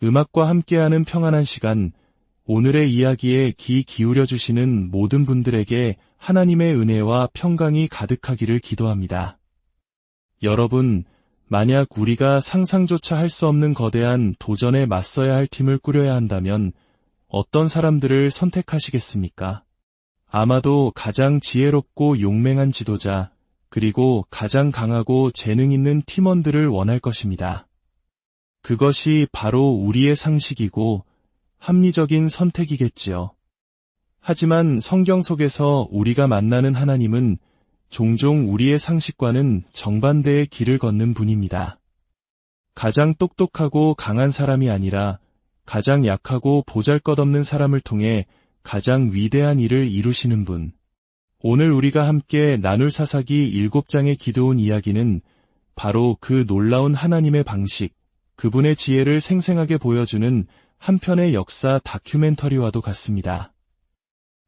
음악과 함께하는 평안한 시간, 오늘의 이야기에 귀 기울여주시는 모든 분들에게 하나님의 은혜와 평강이 가득하기를 기도합니다. 여러분, 만약 우리가 상상조차 할 수 없는 거대한 도전에 맞서야 할 팀을 꾸려야 한다면 어떤 사람들을 선택하시겠습니까? 아마도 가장 지혜롭고 용맹한 지도자, 그리고 가장 강하고 재능 있는 팀원들을 원할 것입니다. 그것이 바로 우리의 상식이고 합리적인 선택이겠지요. 하지만 성경 속에서 우리가 만나는 하나님은 종종 우리의 상식과는 정반대의 길을 걷는 분입니다. 가장 똑똑하고 강한 사람이 아니라 가장 약하고 보잘것없는 사람을 통해 가장 위대한 일을 이루시는 분. 오늘 우리가 함께 나눌 사사기 7장의 기드온 이야기는 바로 그 놀라운 하나님의 방식, 그분의 지혜를 생생하게 보여주는 한편의 역사 다큐멘터리와도 같습니다.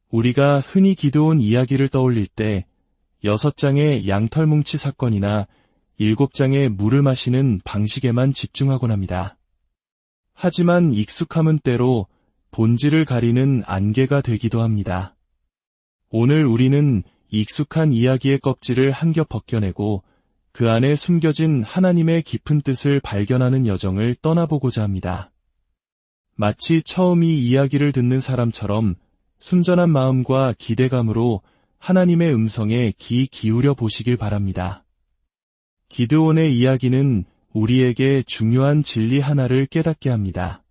우리가 흔히 기드온 이야기를 떠올릴 때 6장의 양털뭉치 사건이나 7장의 물을 마시는 방식에만 집중하곤 합니다. 하지만 익숙함은 때로 본질을 가리는 안개가 되기도 합니다. 오늘 우리는 익숙한 이야기의 껍질을 한 겹 벗겨내고 그 안에 숨겨진 하나님의 깊은 뜻을 발견하는 여정을 떠나보고자 합니다. 마치 처음 이 이야기를 듣는 사람처럼 순전한 마음과 기대감으로 하나님의 음성에 귀 기울여 보시길 바랍니다. 기드온의 이야기는 우리에게 중요한 진리 하나를 깨닫게 합니다.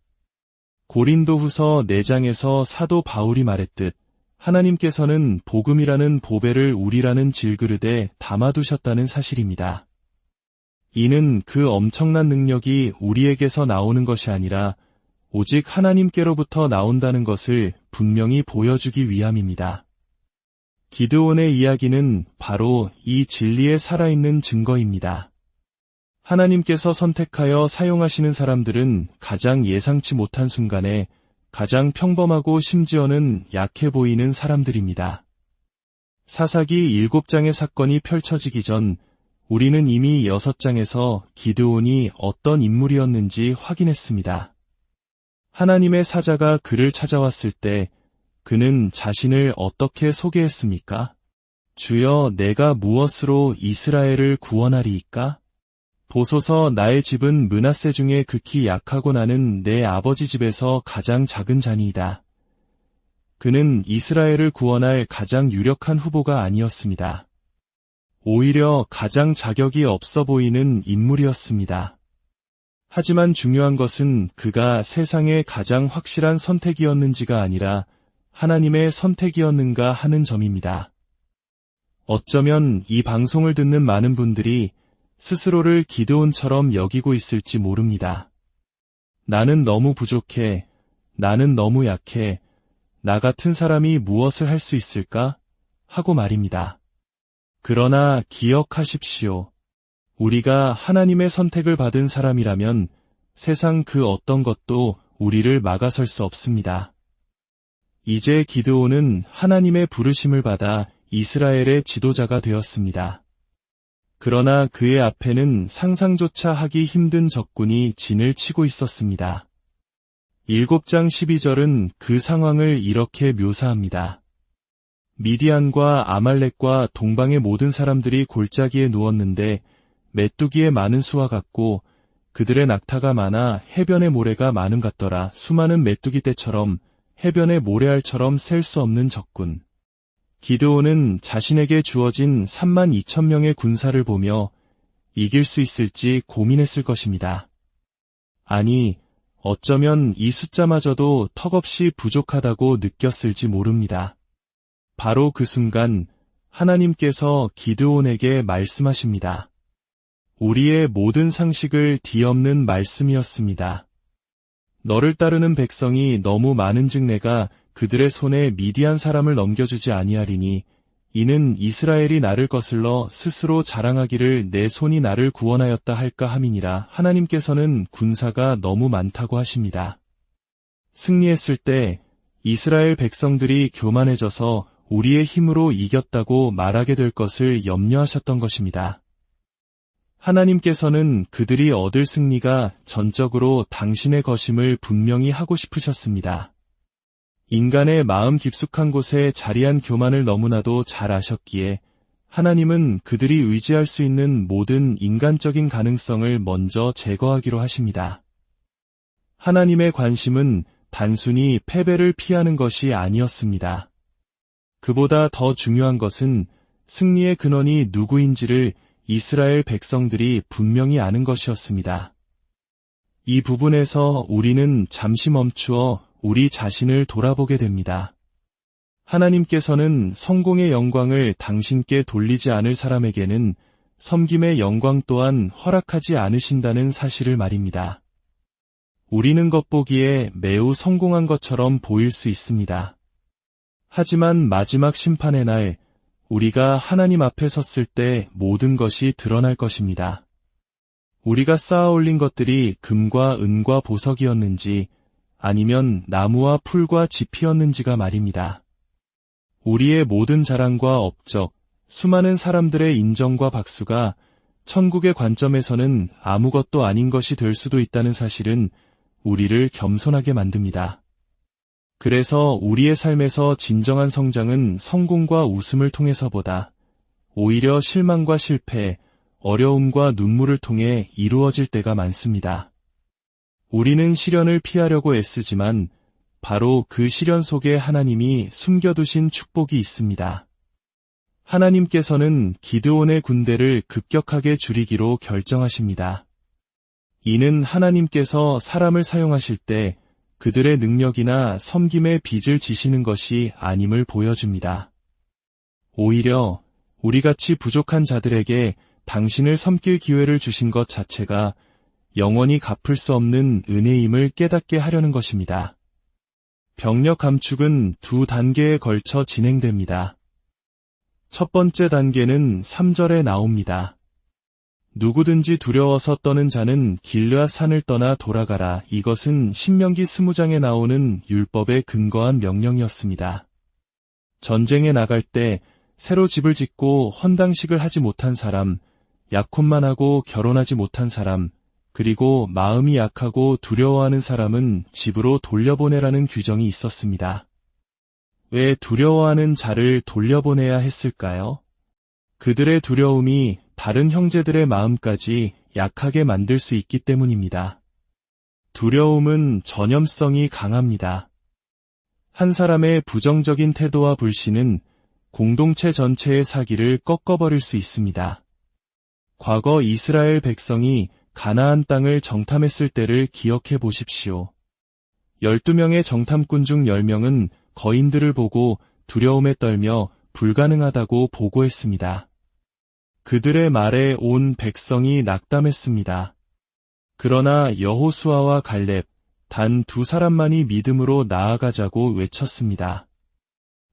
고린도후서 4장에서 사도 바울이 말했듯 하나님께서는 복음이라는 보배를 우리라는 질그릇에 담아두셨다는 사실입니다. 이는 그 엄청난 능력이 우리에게서 나오는 것이 아니라 오직 하나님께로부터 나온다는 것을 분명히 보여주기 위함입니다. 기드온의 이야기는 바로 이 진리의 살아있는 증거입니다. 하나님께서 선택하여 사용하시는 사람들은 가장 예상치 못한 순간에 가장 평범하고 심지어는 약해 보이는 사람들입니다. 사사기 7장의 사건이 펼쳐지기 전 우리는 이미 6장에서 기드온이 어떤 인물이었는지 확인했습니다. 하나님의 사자가 그를 찾아왔을 때 그는 자신을 어떻게 소개했습니까? 주여, 내가 무엇으로 이스라엘을 구원하리이까? 보소서, 나의 집은 므낫세 중에 극히 약하고 나는 내 아버지 집에서 가장 작은 자니이다. 그는 이스라엘을 구원할 가장 유력한 후보가 아니었습니다. 오히려 가장 자격이 없어 보이는 인물이었습니다. 하지만 중요한 것은 그가 세상의 가장 확실한 선택이었는지가 아니라 하나님의 선택이었는가 하는 점입니다. 어쩌면 이 방송을 듣는 많은 분들이 스스로를 기드온처럼 여기고 있을지 모릅니다. 나는 너무 부족해. 나는 너무 약해. 나 같은 사람이 무엇을 할 수 있을까? 하고 말입니다. 그러나 기억하십시오. 우리가 하나님의 선택을 받은 사람이라면 세상 그 어떤 것도 우리를 막아설 수 없습니다. 이제 기드온은 하나님의 부르심을 받아 이스라엘의 지도자가 되었습니다. 그러나 그의 앞에는 상상조차 하기 힘든 적군이 진을 치고 있었습니다. 7장 12절은 그 상황을 이렇게 묘사합니다. 미디안과 아말렉과 동방의 모든 사람들이 골짜기에 누웠는데 메뚜기의 많은 수와 같고 그들의 낙타가 많아 해변의 모래가 많음 같더라. 수많은 메뚜기 떼처럼 해변의 모래알처럼 셀 수 없는 적군. 기드온은 자신에게 주어진 32,000명의 군사를 보며 이길 수 있을지 고민했을 것입니다. 아니, 어쩌면 이 숫자마저도 턱없이 부족하다고 느꼈을지 모릅니다. 바로 그 순간 하나님께서 기드온에게 말씀하십니다. 우리의 모든 상식을 뒤엎는 말씀이었습니다. 너를 따르는 백성이 너무 많은즉 내가 그들의 손에 미디안 사람을 넘겨주지 아니하리니 이는 이스라엘이 나를 거슬러 스스로 자랑하기를 내 손이 나를 구원하였다 할까 함이니라. 하나님께서는 군사가 너무 많다고 하십니다. 승리했을 때 이스라엘 백성들이 교만해져서 우리의 힘으로 이겼다고 말하게 될 것을 염려하셨던 것입니다. 하나님께서는 그들이 얻을 승리가 전적으로 당신의 것임을 분명히 하고 싶으셨습니다. 인간의 마음 깊숙한 곳에 자리한 교만을 너무나도 잘 아셨기에 하나님은 그들이 의지할 수 있는 모든 인간적인 가능성을 먼저 제거하기로 하십니다. 하나님의 관심은 단순히 패배를 피하는 것이 아니었습니다. 그보다 더 중요한 것은 승리의 근원이 누구인지를 이스라엘 백성들이 분명히 아는 것이었습니다. 이 부분에서 우리는 잠시 멈추어 우리 자신을 돌아보게 됩니다. 하나님께서는 성공의 영광을 당신께 돌리지 않을 사람에게는 섬김의 영광 또한 허락하지 않으신다는 사실을 말입니다. 우리는 겉보기에 매우 성공한 것처럼 보일 수 있습니다. 하지만 마지막 심판의 날, 우리가 하나님 앞에 섰을 때 모든 것이 드러날 것입니다. 우리가 쌓아 올린 것들이 금과 은과 보석이었는지 아니면 나무와 풀과 짚이었는지가 말입니다. 우리의 모든 자랑과 업적, 수많은 사람들의 인정과 박수가 천국의 관점에서는 아무것도 아닌 것이 될 수도 있다는 사실은 우리를 겸손하게 만듭니다. 그래서 우리의 삶에서 진정한 성장은 성공과 웃음을 통해서보다 오히려 실망과 실패, 어려움과 눈물을 통해 이루어질 때가 많습니다. 우리는 시련을 피하려고 애쓰지만 바로 그 시련 속에 하나님이 숨겨두신 축복이 있습니다. 하나님께서는 기드온의 군대를 급격하게 줄이기로 결정하십니다. 이는 하나님께서 사람을 사용하실 때 그들의 능력이나 섬김의 빚을 지시는 것이 아님을 보여줍니다. 오히려 우리같이 부족한 자들에게 당신을 섬길 기회를 주신 것 자체가 영원히 갚을 수 없는 은혜임을 깨닫게 하려는 것입니다. 병력 감축은 두 단계에 걸쳐 진행됩니다. 첫 번째 단계는 3절에 나옵니다. 누구든지 두려워서 떠는 자는 길르앗 산을 떠나 돌아가라. 이것은 신명기 20장에 나오는 율법에 근거한 명령이었습니다. 전쟁에 나갈 때 새로 집을 짓고 헌당식을 하지 못한 사람, 약혼만 하고 결혼하지 못한 사람, 그리고 마음이 약하고 두려워하는 사람은 집으로 돌려보내라는 규정이 있었습니다. 왜 두려워하는 자를 돌려보내야 했을까요? 그들의 두려움이 다른 형제들의 마음까지 약하게 만들 수 있기 때문입니다. 두려움은 전염성이 강합니다. 한 사람의 부정적인 태도와 불신은 공동체 전체의 사기를 꺾어버릴 수 있습니다. 과거 이스라엘 백성이 가나안 땅을 정탐했을 때를 기억해 보십시오. 12명의 정탐꾼 중 10명은 거인들을 보고 두려움에 떨며 불가능하다고 보고했습니다. 그들의 말에 온 백성이 낙담했습니다. 그러나 여호수아와 갈렙, 단 두 사람만이 믿음으로 나아가자고 외쳤습니다.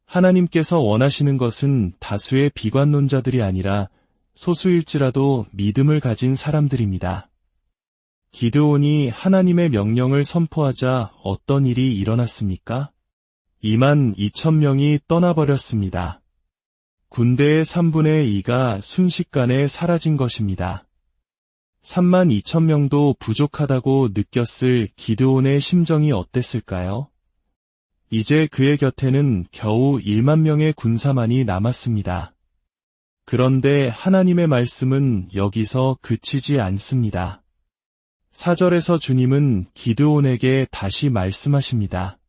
하나님께서 원하시는 것은 다수의 비관론자들이 아니라 소수일지라도 믿음을 가진 사람들입니다. 기드온이 하나님의 명령을 선포하자 어떤 일이 일어났습니까? 22,000명이 떠나버렸습니다. 군대의 3분의 2가 순식간에 사라진 것입니다. 32,000명도 부족하다고 느꼈을 기드온의 심정이 어땠을까요? 이제 그의 곁에는 겨우 1만 명의 군사만이 남았습니다. 그런데 하나님의 말씀은 여기서 그치지 않습니다. 4절에서 주님은 기드온에게 다시 말씀하십니다.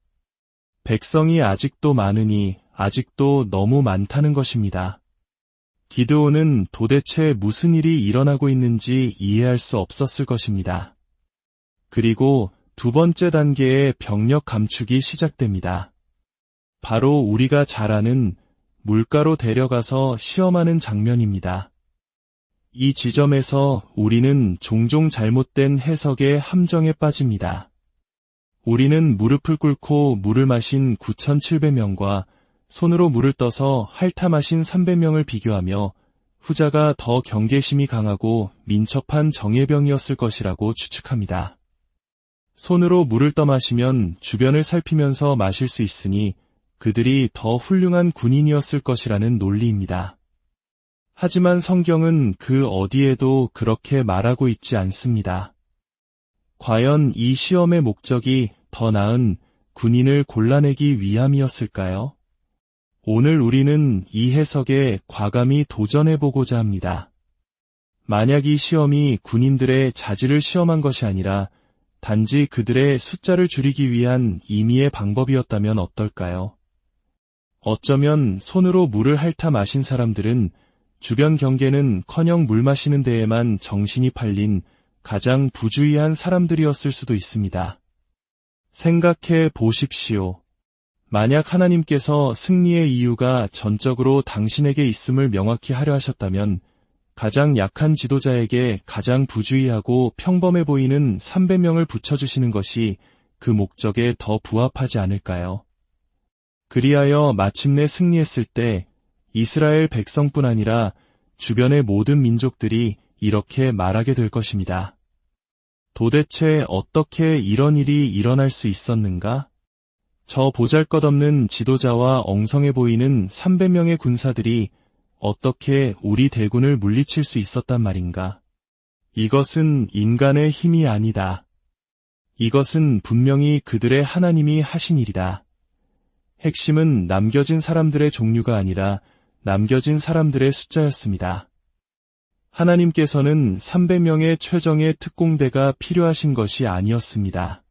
백성이 아직도 많으니 아직도 너무 많다는 것입니다. 기드온은 도대체 무슨 일이 일어나고 있는지 이해할 수 없었을 것입니다. 그리고 두 번째 단계의 병력 감축이 시작됩니다. 바로 우리가 잘 아는 물가로 데려가서 시험하는 장면입니다. 이 지점에서 우리는 종종 잘못된 해석의 함정에 빠집니다. 우리는 무릎을 꿇고 물을 마신 9,700명과 손으로 물을 떠서 핥아 마신 300명을 비교하며 후자가 더 경계심이 강하고 민첩한 정예병이었을 것이라고 추측합니다. 손으로 물을 떠 마시면 주변을 살피면서 마실 수 있으니 그들이 더 훌륭한 군인이었을 것이라는 논리입니다. 하지만 성경은 그 어디에도 그렇게 말하고 있지 않습니다. 과연 이 시험의 목적이 더 나은 군인을 골라내기 위함이었을까요? 오늘 우리는 이 해석에 과감히 도전해보고자 합니다. 만약 이 시험이 군인들의 자질을 시험한 것이 아니라 단지 그들의 숫자를 줄이기 위한 임의의 방법이었다면 어떨까요? 어쩌면 손으로 물을 핥아 마신 사람들은 주변 경계는커녕 물 마시는 데에만 정신이 팔린 가장 부주의한 사람들이었을 수도 있습니다. 생각해 보십시오. 만약 하나님께서 승리의 이유가 전적으로 당신에게 있음을 명확히 하려 하셨다면 가장 약한 지도자에게 가장 부주의하고 평범해 보이는 300명을 붙여주시는 것이 그 목적에 더 부합하지 않을까요? 그리하여 마침내 승리했을 때 이스라엘 백성뿐 아니라 주변의 모든 민족들이 이렇게 말하게 될 것입니다. 도대체 어떻게 이런 일이 일어날 수 있었는가? 저 보잘것없는 지도자와 엉성해 보이는 300명의 군사들이 어떻게 우리 대군을 물리칠 수 있었단 말인가? 이것은 인간의 힘이 아니다. 이것은 분명히 그들의 하나님이 하신 일이다. 핵심은 남겨진 사람들의 종류가 아니라 남겨진 사람들의 숫자였습니다. 하나님께서는 300명의 최정예 특공대가 필요하신 것이 아니었습니다.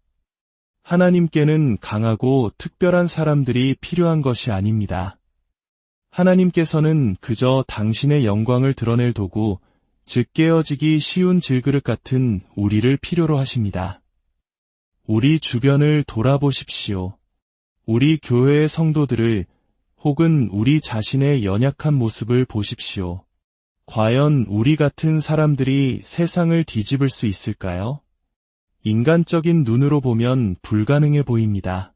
하나님께는 강하고 특별한 사람들이 필요한 것이 아닙니다. 하나님께서는 그저 당신의 영광을 드러낼 도구, 즉 깨어지기 쉬운 질그릇 같은 우리를 필요로 하십니다. 우리 주변을 돌아보십시오. 우리 교회의 성도들을 혹은 우리 자신의 연약한 모습을 보십시오. 과연 우리 같은 사람들이 세상을 뒤집을 수 있을까요? 인간적인 눈으로 보면 불가능해 보입니다.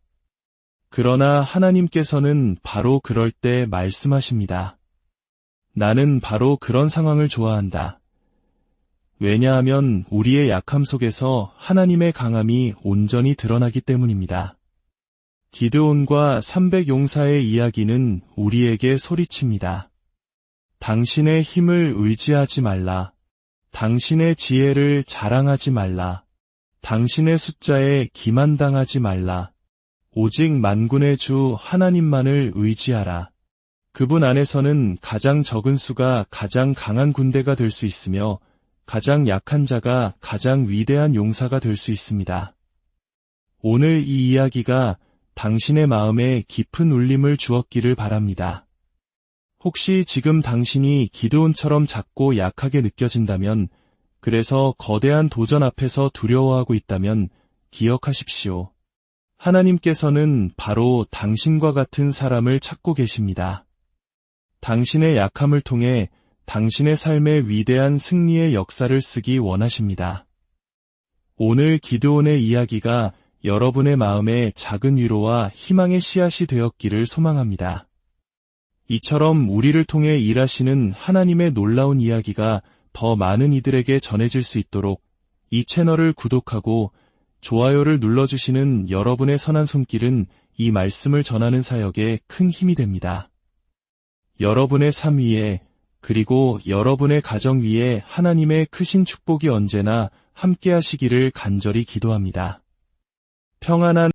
그러나 하나님께서는 바로 그럴 때 말씀하십니다. 나는 바로 그런 상황을 좋아한다. 왜냐하면 우리의 약함 속에서 하나님의 강함이 온전히 드러나기 때문입니다. 기드온과 300용사의 이야기는 우리에게 소리칩니다. 당신의 힘을 의지하지 말라. 당신의 지혜를 자랑하지 말라. 당신의 숫자에 기만당하지 말라. 오직 만군의 주 하나님만을 의지하라. 그분 안에서는 가장 적은 수가 가장 강한 군대가 될 수 있으며 가장 약한 자가 가장 위대한 용사가 될 수 있습니다. 오늘 이 이야기가 당신의 마음에 깊은 울림을 주었기를 바랍니다. 혹시 지금 당신이 기드온처럼 작고 약하게 느껴진다면, 그래서 거대한 도전 앞에서 두려워하고 있다면 기억하십시오. 하나님께서는 바로 당신과 같은 사람을 찾고 계십니다. 당신의 약함을 통해 당신의 삶의 위대한 승리의 역사를 쓰기 원하십니다. 오늘 기드온의 이야기가 여러분의 마음에 작은 위로와 희망의 씨앗이 되었기를 소망합니다. 이처럼 우리를 통해 일하시는 하나님의 놀라운 이야기가 더 많은 이들에게 전해질 수 있도록 이 채널을 구독하고 좋아요를 눌러주시는 여러분의 선한 손길은 이 말씀을 전하는 사역에 큰 힘이 됩니다. 여러분의 삶 위에 그리고 여러분의 가정 위에 하나님의 크신 축복이 언제나 함께 하시기를 간절히 기도합니다. 평안한